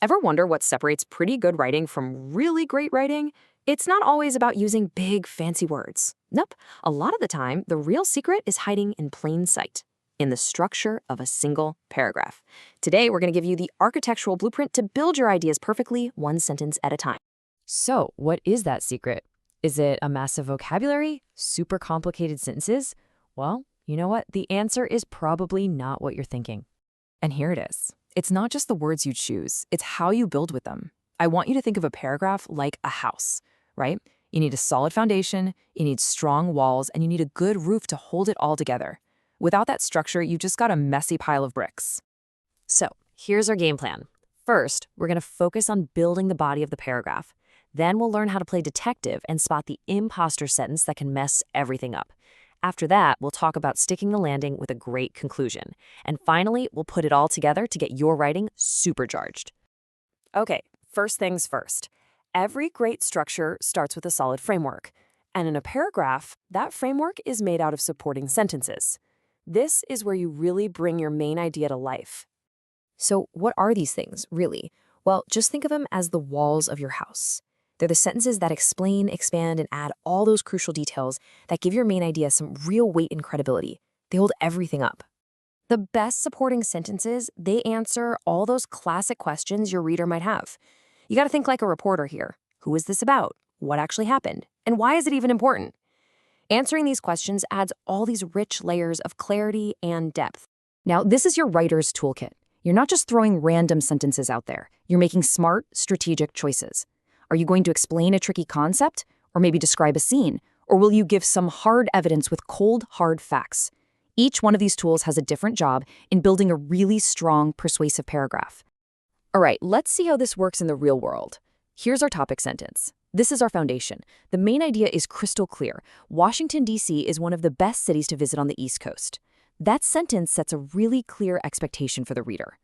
Ever wonder what separates pretty good writing from really great writing? It's not always about using big, fancy words. Nope. A lot of the time, the real secret is hiding in plain sight, in the structure of a single paragraph. Today, we're going to give you the architectural blueprint to build your ideas perfectly, one sentence at a time. So, what is that secret? Is it a massive vocabulary? Super complicated sentences? Well, you know what? The answer is probably not what you're thinking. And here it is. It's not just the words you choose, it's how you build with them. I want you to think of a paragraph like a house, right? You need a solid foundation, you need strong walls, and you need a good roof to hold it all together. Without that structure, you just got a messy pile of bricks. So, here's our game plan. First, we're going to focus on building the body of the paragraph. Then we'll learn how to play detective and spot the imposter sentence that can mess everything up. After that, we'll talk about sticking the landing with a great conclusion. And finally, we'll put it all together to get your writing supercharged. Okay, first things first. Every great structure starts with a solid framework. And in a paragraph, that framework is made out of supporting sentences. This is where you really bring your main idea to life. So what are these things, really? Well, just think of them as the walls of your house. They're the sentences that explain, expand, and add all those crucial details that give your main idea some real weight and credibility. They hold everything up. The best supporting sentences, they answer all those classic questions your reader might have. You got to think like a reporter here. Who is this about? What actually happened? And why is it even important? Answering these questions adds all these rich layers of clarity and depth. Now, this is your writer's toolkit. You're not just throwing random sentences out there. You're making smart, strategic choices. Are you going to explain a tricky concept? Or maybe describe a scene? Or will you give some hard evidence with cold, hard facts? Each one of these tools has a different job in building a really strong, persuasive paragraph. All right, let's see how this works in the real world. Here's our topic sentence. This is our foundation. The main idea is crystal clear. Washington, D.C. is one of the best cities to visit on the East Coast. That sentence sets a really clear expectation for the reader.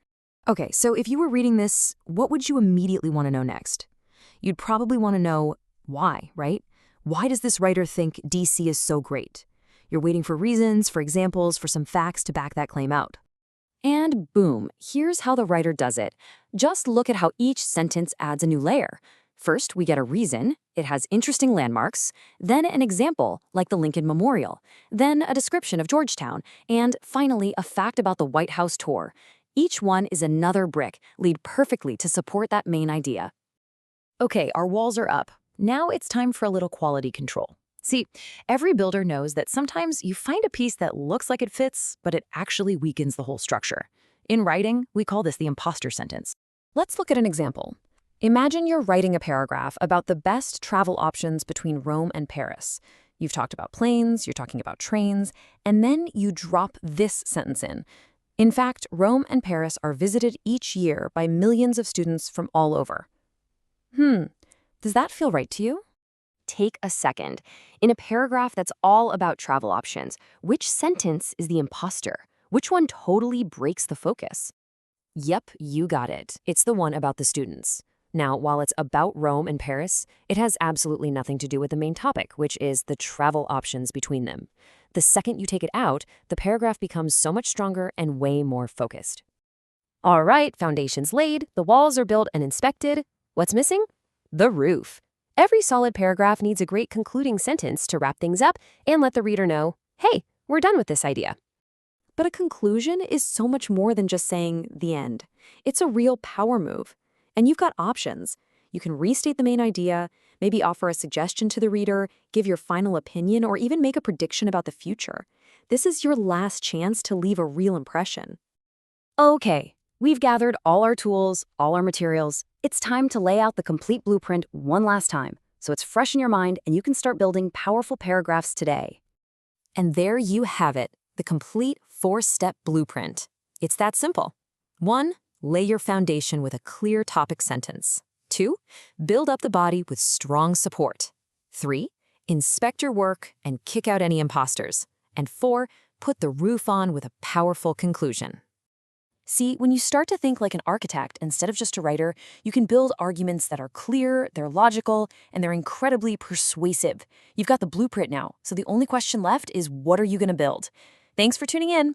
Okay, so if you were reading this, what would you immediately want to know next? You'd probably want to know why, right? Why does this writer think DC is so great? You're waiting for reasons, for examples, for some facts to back that claim out. And boom, here's how the writer does it. Just look at how each sentence adds a new layer. First, we get a reason. It has interesting landmarks. Then an example, like the Lincoln Memorial. Then a description of Georgetown. And finally, a fact about the White House tour. Each one is another brick, lead perfectly to support that main idea. Okay, our walls are up. Now it's time for a little quality control. See, every builder knows that sometimes you find a piece that looks like it fits, but it actually weakens the whole structure. In writing, we call this the imposter sentence. Let's look at an example. Imagine you're writing a paragraph about the best travel options between Rome and Paris. You've talked about planes, you're talking about trains, and then you drop this sentence in. In fact, Rome and Paris are visited each year by millions of students from all over. Does that feel right to you? Take a second. In a paragraph that's all about travel options, which sentence is the imposter? Which one totally breaks the focus? Yep, you got it. It's the one about the students. Now, while it's about Rome and Paris, it has absolutely nothing to do with the main topic, which is the travel options between them. The second you take it out, the paragraph becomes so much stronger and way more focused. All right, foundation's laid, the walls are built and inspected. What's missing? The roof. Every solid paragraph needs a great concluding sentence to wrap things up and let the reader know, hey, we're done with this idea. But a conclusion is so much more than just saying the end. It's a real power move. And you've got options. You can restate the main idea, maybe offer a suggestion to the reader, give your final opinion, or even make a prediction about the future. This is your last chance to leave a real impression. Okay, we've gathered all our tools, all our materials. It's time to lay out the complete blueprint one last time, so it's fresh in your mind and you can start building powerful paragraphs today. And there you have it, the complete 4-step blueprint. It's that simple. 1. Lay your foundation with a clear topic sentence. 2. Build up the body with strong support. 3. Inspect your work and kick out any imposters. And 4. Put the roof on with a powerful conclusion. See, when you start to think like an architect instead of just a writer, you can build arguments that are clear, they're logical, and they're incredibly persuasive. You've got the blueprint now, so the only question left is what are you going to build? Thanks for tuning in.